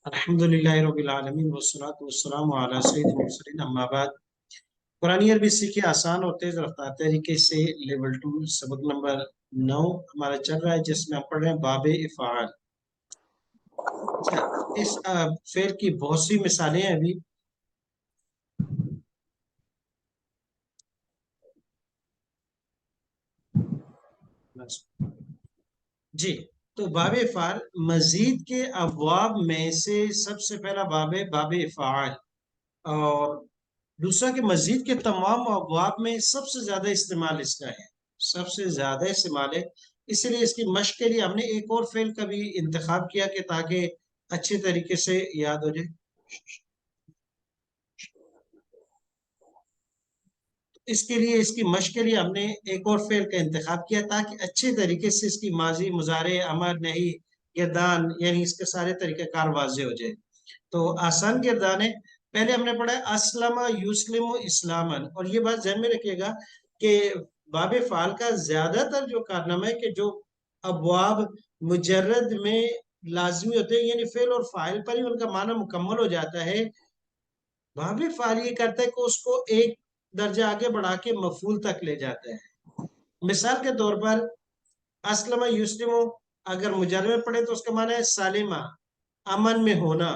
अल्हम्दुलिल्लाहि रब्बिल आलमीन वस्सलातु वस्सलामु अला सय्यिदिल मुरसलीन अम्मा बाद। कुरानी अरबी सीखिए आसान और तेज रफ्तार तरीके से। लेवल 2 सबक नंबर 9 हमारा चल रहा है, जिसमें हम पढ़ रहे हैं बाबे इफ़ाल। अच्छा, इस फेल की बहुत सी मिसालें हैं अभी। जी, तो बाबे इफ़ाल मजीद के अबवाब में से सबसे पहला बाबे इफ़ाल, और दूसरा कि मस्जिद के तमाम अबवाब में सबसे ज्यादा इस्तेमाल इसका है, सबसे ज्यादा इस्तेमाल है। इसलिए इसकी मशक के लिए हमने एक और फेल का भी इंतखाब किया कि ताकि अच्छे तरीके से याद हो जाए। इसके लिए इसकी मशक के लिए हमने एक और फेल का इंतखाब किया ताकि अच्छे तरीके से इसकी माजी मुजारे अमर नहीं गिरदान यानी इसके सारे तरीके कार वाजे हो जाए। तो आसान किरदार है। पहले हमने पढ़ा है असलमा युस्लिम इस्लामन, और ये बात ध्यान में रखिएगा कि बाब फाल का ज्यादातर जो कारनामा है कि जो अबवाब मुजर्रद में लाजमी होते हैं, यानी फेल और फाइल पर ही उनका माना मुकम्मल हो जाता है। बाब फाल ये करता है कि उसको एक दर्जा आगे बढ़ा के मफूल तक ले जाता है। मिसाल के तौर पर असलमा युस्लिम, अगर मुजर्रद में पढ़े तो उसका माना है सालिमा, अमन में होना।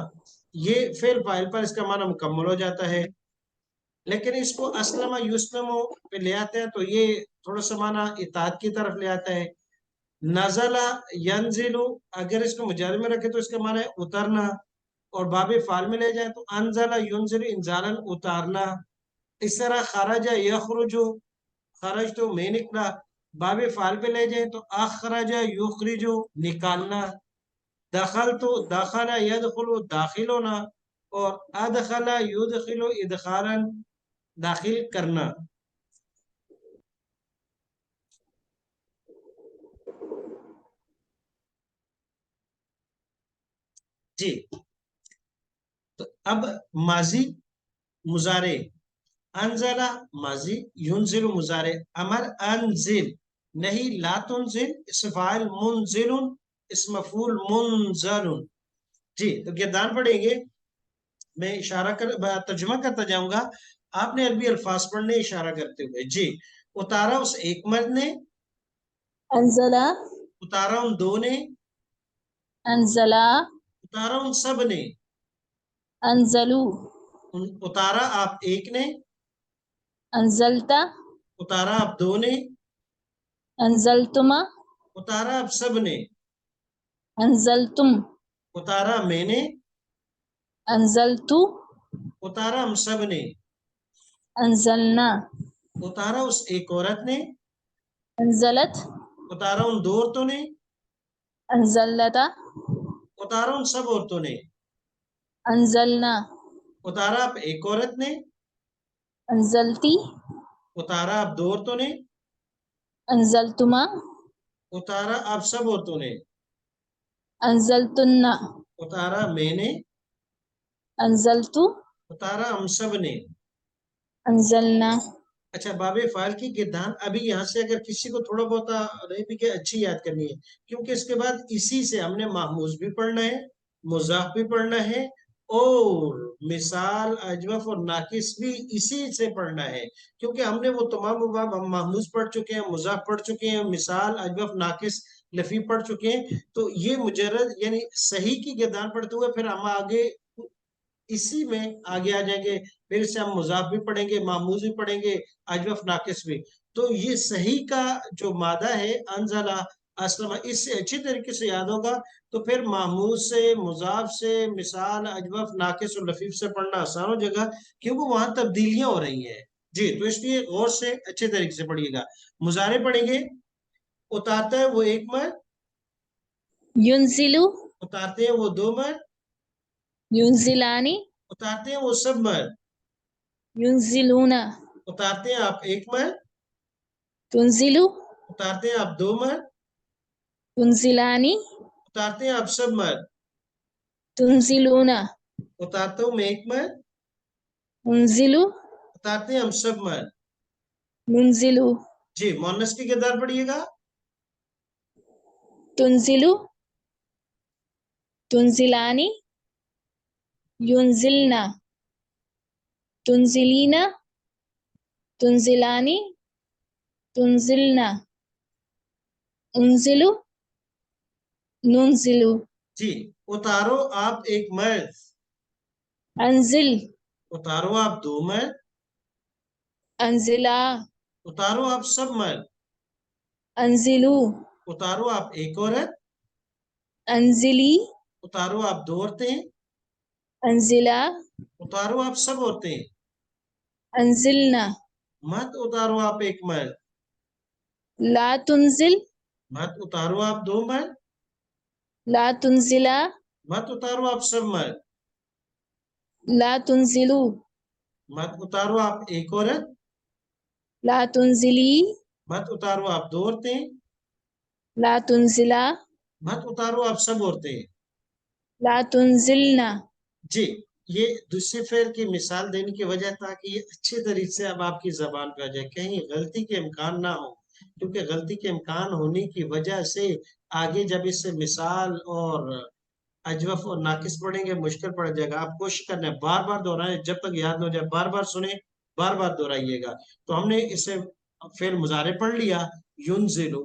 ये फेल फाइल पर इसका माना मुकम्मल हो जाता है। लेकिन इसको असलमा युस्लमो पे ले आते हैं तो ये थोड़ा सा माना इताअत की तरफ ले आता है। नजला यंजिलु, अगर इसको मुजारे में रखे तो इसका माना है उतरना। और बाबे फाल में ले जाए तो अनजला युंजिलु इंजालन, उतारना। इस तरह खराजा यखरुजु, खरज तो मैं निकला। बाबे फाल पे ले जाए तो अखरजा युखरिजु, निकालना। दखल तो दखला यदखुलु, दाखिल होना। और अदखला युदखिलु इदखालन, दाखिल करना। जी, तो अब माजी मुजारे, अनजला माजी, युनजिलु मुजारे अमर, अनजिल नहीं, ला तुनजिल इसम फाइल, मुनजिलुन इसम मफूल, मुनजलुन। जी, तो गिरदान पढ़ेंगे। मैं इशारा कर तर्जुमा करता जाऊंगा, आपने अरबी अल्फाज पढ़ने इशारा करते हुए। जी, उतारा उस एक मर्द ने, अंजला, उतारा उन दो ने, अंजला, उतारा उन सब ने, अंजलू, उतारा आप एक ने, अंजलता, उतारा आप दो ने, अंजलतुमा, उतारा आप सब ने, अंजलतुम, उतारा मैंने, अंजलतु, उतारा हम सब ने, अंजलना, उतारा उस एक औरत ने, अंजलत, उतारा उन दो औरतों ने, अंजलता, उतारा उन सब औरतों ने, अंजलना, उतारा आप एक औरत ने, अंजलती, उतारा आप दो औरतों ने, अंजलतुमा, उतारा आप सब औरतों ने, अंजलतुन्ना, उतारा मैंने, अंजलतु, उतारा हम सब ने। अंजलना। अच्छा, बाबे फाल की गिरदान अभी यहाँ से अगर किसी को थोड़ा बहुत रहे भी कि अच्छी याद करनी है, क्योंकि इसके बाद इसी से हमने महमूज भी पढ़ना है, मुजाफ भी पढ़ना है, और मिसाल अजवफ और नाकिस भी इसी से पढ़ना है। क्योंकि हमने वो तमाम अबवाब, हम महमूज पढ़ चुके हैं, मुजाफ पढ़ चुके हैं, मिसाल अजवफ नाकिस लफी पढ़ चुके हैं। तो ये मुजर्रद यानी सही की गिरदान पढ़ते हुए फिर हम आगे इसी में आगे आ जाएंगे। फिर से हम मुजाफ भी पढ़ेंगे, मामूज भी पढ़ेंगे, अजवफ नाकिस भी। तो ये सही का जो मादा है अनजला असलमा, इससे अच्छी तरीके से याद होगा। तो फिर मामूज से, मुजाफ से, मिसाल अजवफ नाकिस और लफीफ से पढ़ना आसान हो जाएगा, क्योंकि वहां तब्दीलियां हो रही हैं। जी, तो इसलिए गौर से अच्छे तरीके से पढ़िएगा। मुजारे पढ़ेंगे। उतारता है वो एक मर्द, युनजिलु, उतारते हैं वो दो मर्द, युनजिलानी, उतारते हैं वो सब मर्द, युनजिलूना, उतारते हैं आप एक मर्द, तुनजिलु, उतारते हैं आप दो मर्द, तुनजिलानी, उतारते हैं आप सब मर्द, तुनजिलूना, उतारता हूं मैं एक मर्द, उनजिलु, उतारते हैं हम सब मर्द। नुनजिलु, जी, मोनस की किरदार पढ़िएगा। तुनजिलु, तुनजिलानी, युनजिलना, तुनजिलीना, तुनजिलानी, तुनजिलना, उनजिलु, नुनजिलु, जी। उतारो आप एक मर्द, अंजिल, उतारो आप दो मर्द, अंजिला, उतारो आप सब मर्द, अंजिलू, उतारो आप एक औरत, अंजिली, उतारो आप दो औरतें, अंजिला, उतारो आप सब औरतें। अंजिलना, मत उतारो आप एक मर्द, ला तुनजिल, मत उतारो आप दो मर्द, ला तुनजिला, मत उतारो आप सब मर्द, ला तुनजिलू, मत उतारो आप एक औरत, ला तुनजिली, मत उतारो आप दो औरतें, ला तुनजिला, मत उतारो आप सब औरतें। ला तुनजिलना, जी। ये दूसरे फेर की मिसाल देने की वजह ताकि ये अच्छे तरीके से अब आपकी जबान पे आ जाए, कहीं गलती के इम्कान ना हो, क्योंकि गलती के इम्कान होने की वजह से आगे जब इससे मिसाल और अजवफ और नाकिस पढ़ेंगे मुश्किल पड़ जाएगा। आप कोशिश करना है बार बार दोहराएं, जब तक याद ना हो जाए, बार बार सुने, बार बार दोहराइएगा। तो हमने इसे फेर मुजारे पढ़ लिया, युनजिलु,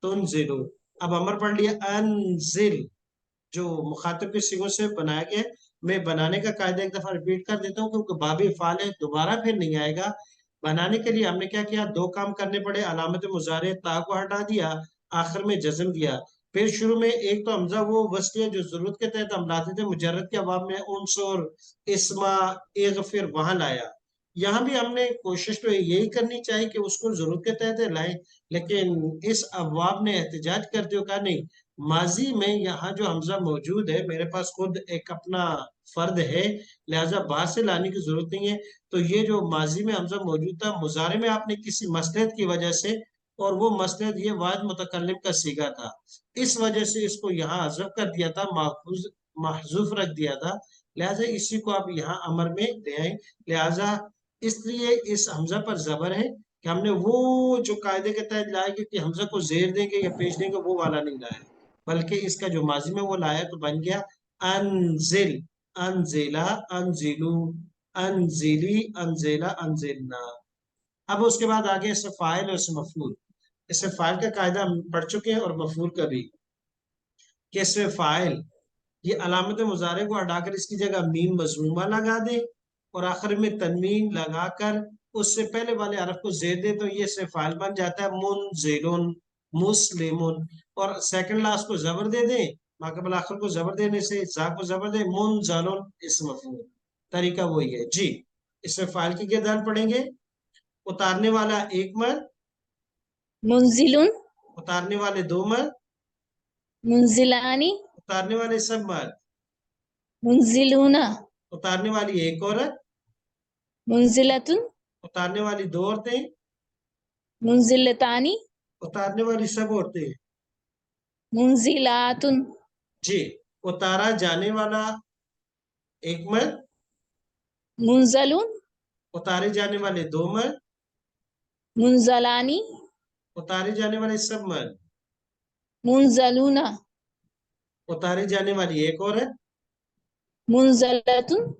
तुनजिलु। अब अमर पढ़ लिया, अनजिल, जो मुखातिब के सिगों से बनाया गया है। मैं बनाने का कायदा एक दफा रिपीट कर देता हूँ क्योंकि बाबी फाल है, दोबारा फिर नहीं आएगा। बनाने के लिए हमने क्या किया, दो काम करने पड़े। अलामत मुजारे ता को हटा दिया, आखिर में जज्म दिया। फिर शुरू में एक तो हमजा वो वस्तिया जो जरूरत के तहत हम लाते थे, मुजर्रद के अवाब में उनसुर, इस्मा, फिर वहां लाया। यहाँ भी हमने कोशिश तो यही करनी चाहिए कि उसको जरूरत के तहत लाए, लेकिन इस अवाब ने एहतजाज करते हुए कहा नहीं, माजी में यहाँ जो हमजा मौजूद है, मेरे पास खुद एक अपना फर्द है, लिहाजा बाहर से लाने की जरूरत नहीं है। तो ये जो माजी में हमजा मौजूद था, मुजारे में आपने किसी मसलहत की वजह से, और वो मसलहत ये वाहिद मुतकल्लिम का सीगा था, इस वजह से इसको यहाँ हज़फ कर दिया था, महजूफ रख दिया था। लिहाजा इसी को आप यहाँ अमर में ले आए। लिहाजा इसलिए इस हमजा पर जबर है कि हमने वो जो कायदे के तहत लाया कि हमजा को जेर देंगे या पेश देंगे, वो वाला नहीं लाया, बल्कि इसका जो माजी में वो लाया तो बन गया अनजिल, अनजिला, अनजिलू, अनजिली, अनजिला, अनजिलना। अब उसके बाद आगे इससे फाइल और इससे मफूल। इससे फाइल का कायदा हम पढ़ चुके हैं और मफूल का भी, कि इससे फाइल ये अलामत मुजारे को हटाकर इसकी जगह मीम मजमूमा लगा दे और आखिर में तनवीन लगाकर उससे पहले वाले हरफ को जेर दे, तो ये इससे फाइल बन जाता है मुनजिलुन, मुस्लिमुन। और सेकंड लास्ट को जबर दे दे, माकबल आखिर को जबर देने से जा को जबर दे, मुनजलुन, इस मफूल। तरीका वही है जी। इसमें फाइल की किरदार पढ़ेंगे, उतारने वाला एक मर्द, मुंजिलुन, उतारने वाले दो मर्द, मुंजिलानी, उतारने वाले सब मर्द, मुंजिलूना, उतारने वाली एक औरत, मुंजिलतुन, उतारने वाली दो औरतें, मुंजिलतानी, उतारने वाली सब औरतें। मुंजिलातुन, जी। उतारा जाने वाला एक मर्द, मुंजलुन, उतारे जाने वाले दो मर्द, मुंजलानी, उतारे जाने वाले सब मर्द, मुंजलूना, उतारी जाने वाली एक औरत, मुंजलतुन,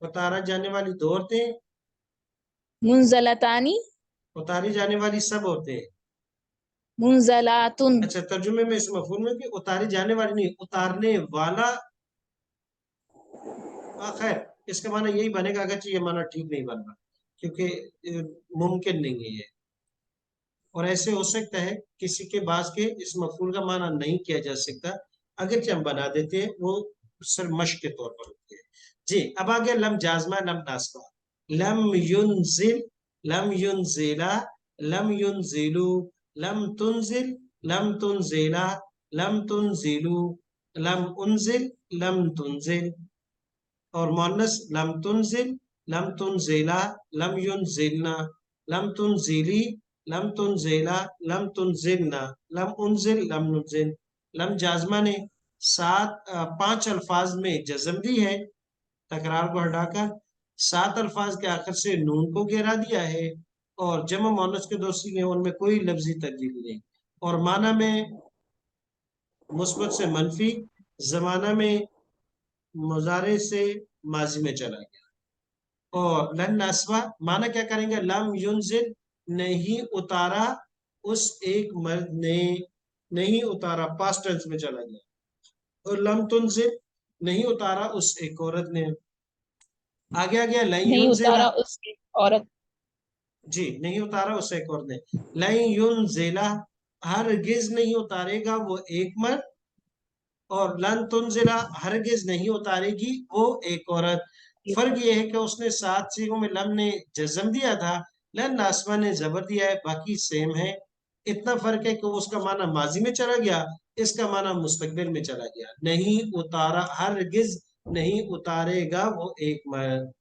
उतारा जाने वाली दो औरतें, मुंजलतानी, उतारी जाने वाली सब औरतें। मुंजलातुन, अच्छा, तर्जुमे में इस मफहूम में कि उतारी जाने वाली नहीं, उतारने वाला। खैर, इसका माना यही बनेगा, अगरचे ये माना ठीक नहीं बन रहा, क्योंकि मुमकिन नहीं है ये। और ऐसे हो सकता है किसी के बास के इस मफूल का माना नहीं किया जा सकता, अगरचे हम बना देते हैं, वो सिर्फ मश्क के तौर पर होती है। जी। अब आ गया लम जाजमा, लम नासबा। लम युनजिल, लम युनजिला, लम युनजिलू, लम तुनजिल, लम तुनजिला, लम तुनजिलू, लम उनजिल, लम तुनजिल। और मोनस लम तुनजिल, लम तुनजिला, लम युनजिलना, लम तुनजिली, लम तुनजिला, लम तुनजिलना, लम उनजिल, लम नुनजिल। लम जाजमा ने पांच अल्फाज में जज्म दी है, तकरार को हटाकर। सात अल्फाज के आखिर से नून को गिरा दिया है, और जमा मोनस के दो सीगे उनमें कोई लफ्जी तब्दीली नहीं। और माना में मुस्बत से मनफी, जमाना में मुजारे से माजी में चला गया। और लन नस्वा माना क्या करेंगे, लम युनजिल नहीं उतारा उस एक मर्द ने, नहीं उतारा पास्ट टेंस में चला गया। और लम तुनजिल नहीं उतारा उस एक औरत ने। आगे आ गया लन नहीं युनजिला, उतारा उस औरत, जी नहीं उतारा उस एक औरत ने। लन युनजिला हरगिज नहीं उतारेगा वो एक मर्द। और लन तुनजिला हरगिज नहीं उतारेगी वो एक औरत। फर्क ये है कि उसने 7 सीगों में लम ने जज्म दिया था, लन नासमा ने जबर दिया है, बाकी सेम है। इतना फर्क है कि उसका माना माजी में चला गया, इसका माना मुस्तकबिल में चला गया। नहीं उतारा हरगिज नहीं उतारेगा वो एक मर्द।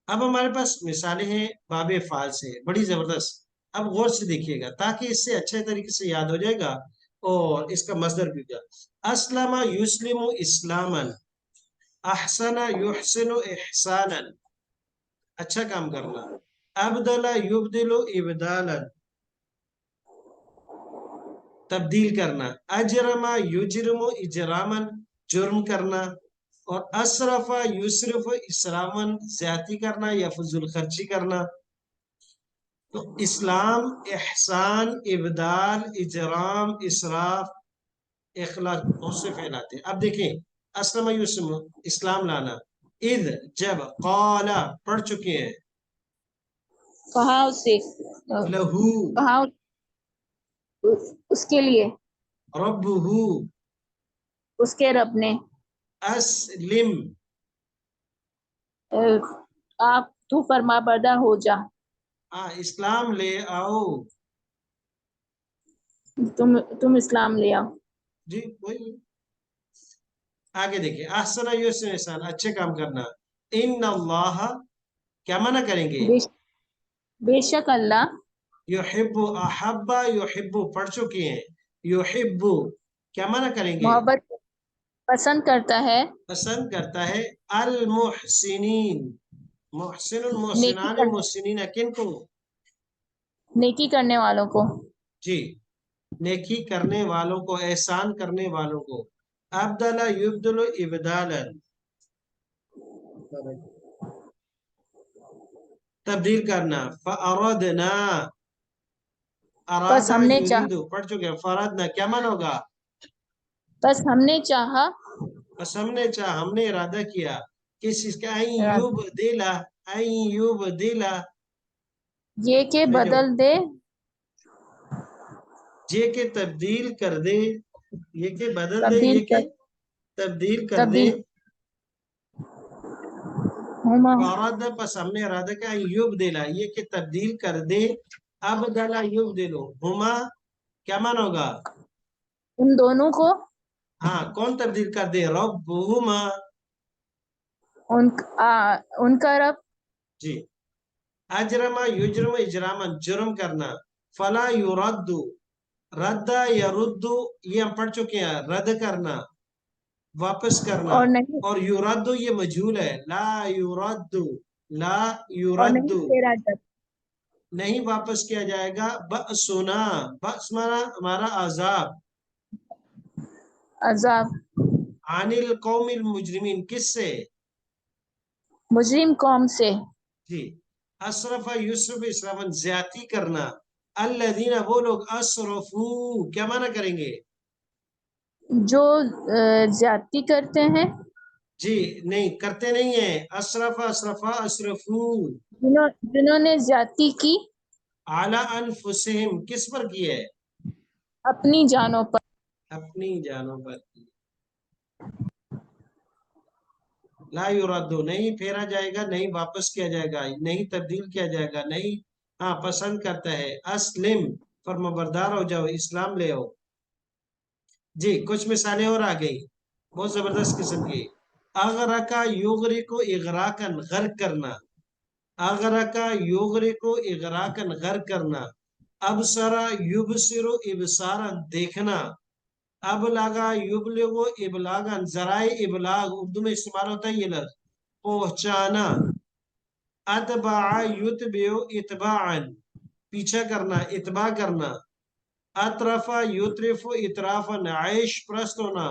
अब हमारे पास मिसालें हैं बाबे फाल से, बड़ी जबरदस्त। अब गौर से देखिएगा ताकि इससे अच्छे तरीके से याद हो जाएगा और इसका मजदर भी क्या। अस्लमा युस्लिमु इस्लामन, अहसना युहसिनु इहसानन, अच्छा काम करना। अबदला युबदिलु इबदालन, तब्दील करना। अजरमा युजरमु इजरामन, जुर्म करना। और असरफा युसरफ इसरामन, ज्यादती करना या फजूल खर्ची करना। तो इस्लाम, एहसान, इबदाल, इजराम, इसराफ, इखलास बहुत से फैलाते हैं। अब देखें, असलम युस्म इस्लाम लाना, इद जब, कौला पढ़ चुके हैं, कहा उसे, लहू कहा उसके लिए, रब्बुहू, उसके रब ने, अस्लिम अ, आप तू फरमा बरदार हो जा, इस्लाम ले आओ। तुम इस्लाम ले आओ। जी वही। आगे देखिए, ahsana युहसिनु ihsan, अच्छे काम करना। इन अल्लाह क्या मना करेंगे, बेश, बेशक अल्लाह युहिब्बु, अहब्बा युहिब्बु पढ़ चुके हैं, युहिब्बु क्या मना करेंगे, मोहब्बत पसंद करता है, पसंद करता है। अल मुहसिनीन, मुहसिनुल नेकी मुहसिनान कर, मुहसिनीन किन को, नेकी करने वालों को। जी नेकी करने वालों को, एहसान करने वालों को। अब्दला युब्दलु इबदालन, तब्दील करना। फअरदना, बस अरादा हमने चाह, युरीदु पढ़ चुके हैं, फरदना क्या मन होगा, बस हमने चाहा, बस हमने चाह, हमने इरादा किया किस चीज का, आई युब दिला, आई युब दिला, ये के ये जो बदल दे, जे के तब्दील कर दे, ये के बदल दे, तब्दील ये के कर, तब्दील कर दे। तब्दील हुमा, फरद बस हमने इरादा किया, आई युब दिला ये के तब्दील कर दे। अब दला युब दिलो, हुमा क्या मन होगा, उन दोनों को, हाँ कौन तब्दील कर दे, रब्बुहुमा, उनका रब, जी। अजरमा युजरम इजरामन, जुर्म करना। फला युरद्दु, रद्दा यरुद्दु ये हम पढ़ चुके हैं, रद्द करना, वापस करना। और नहीं, और युरद्दु ये मजहूल है, ला युरद्दु, ला और नहीं युरद्दु तेरा जब, नहीं वापस किया जाएगा। बअसुना, बअस माना हमारा आजाब, अजाब, आनिल कौमिल मुजरिमीन किससे, मुजरिम कौम से। जी। असरफा युसरफ इसराफन ज्यादती करना। अल्लज़ीना वो लोग, असरफू क्या माना करेंगे, जो ज्यादती करते हैं, जी नहीं करते नहीं है, अशरफा अशरफा अशरफू, जिन्होंने ज्यादती की आला अनफुसिहिम किस पर की है, अपनी जानों पर। अपनी जानों पर की। ला युरद्दु नहीं फेरा जाएगा, नहीं वापस किया जाएगा, नहीं तब्दील किया जाएगा, नहीं हाँ पसंद करता है। अस्लिम फर्माबरदार हो जाओ, इस्लाम ले आओ। जी कुछ मिसालें और आ गई, बहुत जबरदस्त किस्म की। अगरका युगरी को इगराकन गर्क करना, अगरका युगरी को इगराकन गर्क करना। अबसरा युबसिरु इबसारन देखना। अब लगा युबलिगु इबलागन, जराए इबलाग उर्दू में इस्तेमाल होता है ये लफ्ज, पहुंचाना। अतबा युतबिउ इतबाअन, पीछा करना, इतबा करना। अतरफा युतरिफु इतराफन, आइश प्रस्त होना।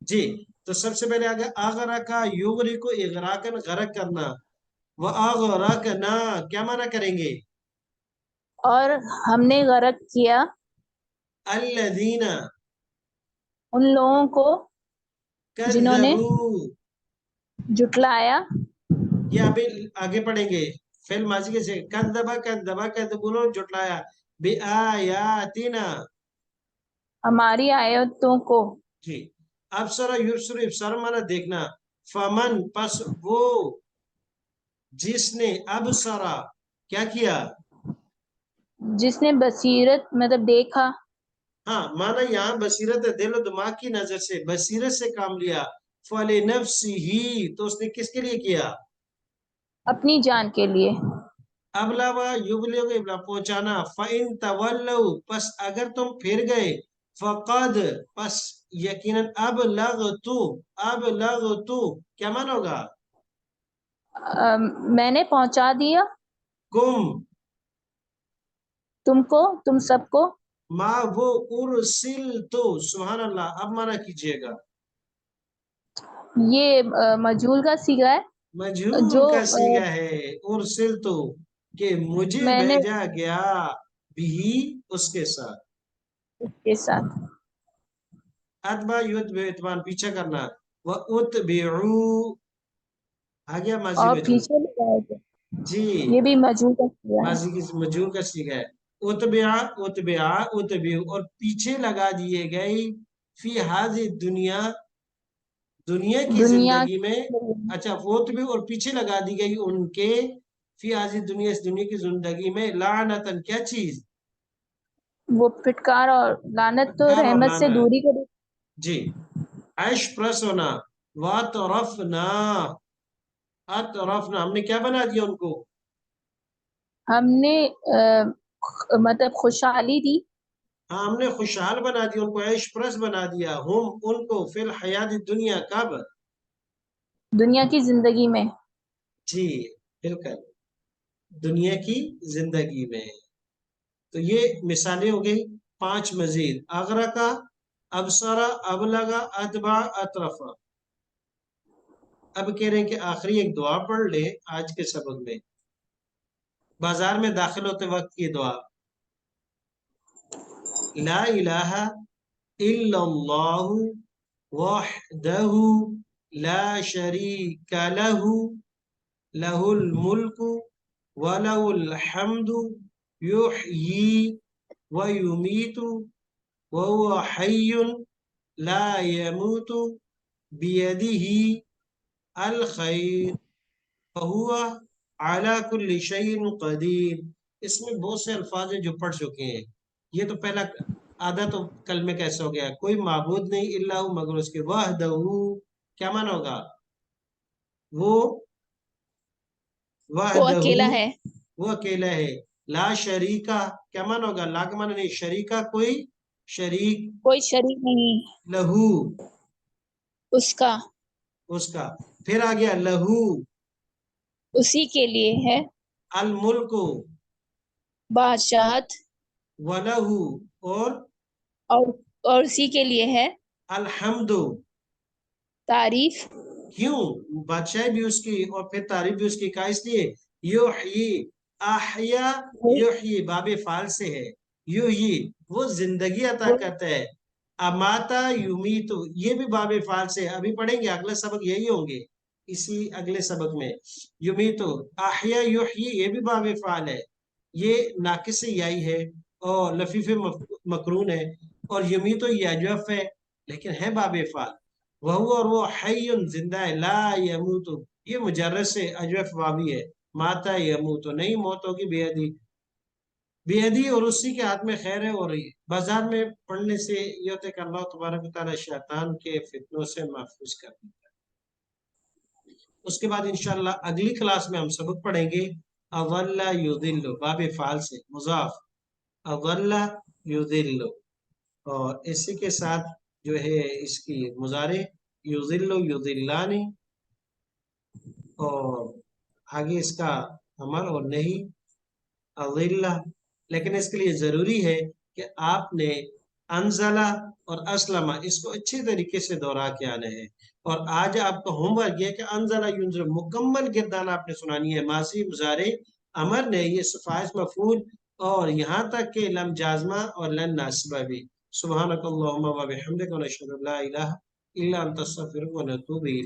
जी, तो सबसे पहले आगे आगरा का युगरी को इगराकन गरक करना। वह आगरकना क्या माना करेंगे? और हमने गरक किया अल्लदीना उन लोगों को जिन्होंने कज़्ज़बू, जुटलाया। ये अभी आगे पढ़ेंगे। फिल माजी के से कज़्ज़बा कज़्ज़बा कज़्ज़बून, जुटलाया, बिआयातिना। हमारी आयतों को। जी, अबसरा युबसरु, इब्सार माना देखना। फमन पस वो जिसने, अबसरा क्या किया? जिसने बसीरत मतलब देखा। हाँ, माना यहाँ बसीरत है, दिल और दिमाग की नजर से, बसीरत से काम लिया। फले नफ्सी ही, तो उसने किसके लिए किया? अपनी जान के लिए। अबलावा युबलिग, इबला पहुंचाना। फ़इन तवल्लु, पस अगर तुम फिर गए। फ़क़द, पस यकीनन, अब लग तू क्या माना होगा? मैंने पहुंचा दिया कुम, तुमको, तुम सबको। मा वो, उर्सिल तो, सुभान अल्लाह, अब माना कीजिएगा। ये मजहूल का सीगा है मजहूल जो का सीगा है, उर्सिल तो, कि मुझे मैंने भेजा गया, भी उसके साथ। उसके साथ। अतबा युत इतबान, पीछा करना। व उत्बिउ, आ गया माजी और मजहूल। पीछे लगाए थे। जी, ये भी मजहूल का सीगा है। माजी की मजहूल का सीगा है। उतबिया उतबिया उतबिउ, और पीछे लगा दिए गए। फी हाजी दुनिया, दुनिया की दुनिया जिंदगी में। अच्छा, वो भी, और पीछे लगा दी गई उनके। फी हाजी दुनिया, इस दुनिया की जिंदगी में, लानतन क्या चीज? वो फिटकार और लानत तो फटकार और रहमत से लानत। दूरी को। जी, ऐश प्लस होना। वातरफना, अतरफना, हमने क्या बना दिया उनको? हमने मतलब खुशहाली दी हाँ, हमने खुशहाल बना दिया उनको, ऐश प्लस बना दिया। हम उनको, फिल हयात दुनिया, कब? दुनिया की जिंदगी में। जी, बिल्कुल, दुनिया की जिंदगी में। तो ये मिसालें हो गई 5 मजीद। आगरा का, अबसरा, अबलगा, अतबा, अतरफा। अब कह रहे हैं कि आखिरी एक दुआ पढ़ ले आज के सबक में, बाजार में दाखिल होते वक्त की दुआ। ला इलाहा इल्लल्लाहु वहदहु ला शरीका लहु लहुल मुल्कु व लहुल हम्दु युहयी व युमीतु व हुवा हय्युन ला यमूतु बियदिही अल खैर वहुवा अला कुल्लि शैइन कदीर। इसमें बहुत से अल्फाज हैं जो पढ़ चुके हैं। ये तो पहला आधा तो कलमे कैसे हो गया, कोई माबूद नहीं इल्लाहु, मगर उसके, वहदहू क्या माना होगा? वो, वो वहदहू, अकेला है। वो अकेला है। ला शरीका क्या माना होगा? ला का माना नहीं, शरीका कोई शरीक, कोई शरीक नहीं लहू उसका। उसका। फिर आ गया लहू, उसी के लिए है अल मुल्को, बादशाहत। वलहू, और और और उसी के लिए है अलहम्दु। तारीफ। क्यों? बादशाह भी उसकी और फिर तारीफ भी उसकी, का इसलिए, युहयी, आहया, वो युहयी बाबे फाल से है। युहयी, वो जिंदगी अता वो करता है। अमाता युमीतु, ये भी बाबे फाल से है। अभी पढ़ेंगे, अगले सबक यही होंगे, इसी अगले सबक में। युमीतु, आहया युहयी, ये भी बाबे फाल है। ये नाकिस याई है और लफीफ मकरून है। और युमीतु यजफ है, लेकिन है बाबे फाल। वहु, और वो हय्युन, जिंदा है। ला यमूतु, ये मुजर्रद से अजवफ वावी है। माता यमूतु, नहीं मौत होगी, बेअदी, बेअदी, और उसी के हाथ में खैर है। और बाजार में पढ़ने से ये होता है कि अल्लाह तबारक व तआला शैतान के फितनों से महफूज कर देता है। उसके बाद इंशाअल्लाह अगली क्लास में हम सबक पढ़ेंगे, अवल्ला युदिल्लु, बाब फाल से मुजाफ, अवल्ला युदिल्लु। और इसी के साथ जो है इसकी मुजारे, युजिल्लु युदिल्लानी, और आगे इसका अमर और नहीं, अविल्ला। लेकिन इसके लिए जरूरी है کہ آپ نے انزلہ اور اسلمہ اس کو اچھے طریقے سے دہرا کے آنے ہیں. اور آج آپ کا ہوم ورک یہ کہ انزلہ ینزل مکمل گردان آپ نے سنانی ہے، ماضی مضارع امر نے، یہ فاعل مفعول اور یہاں تک کہ لم جازمہ اور لن ناسبہ بھی. سبحانک اللہم و بحمدک و نشہد ان لا الہ الا انت استغفرک و نتوب الیک.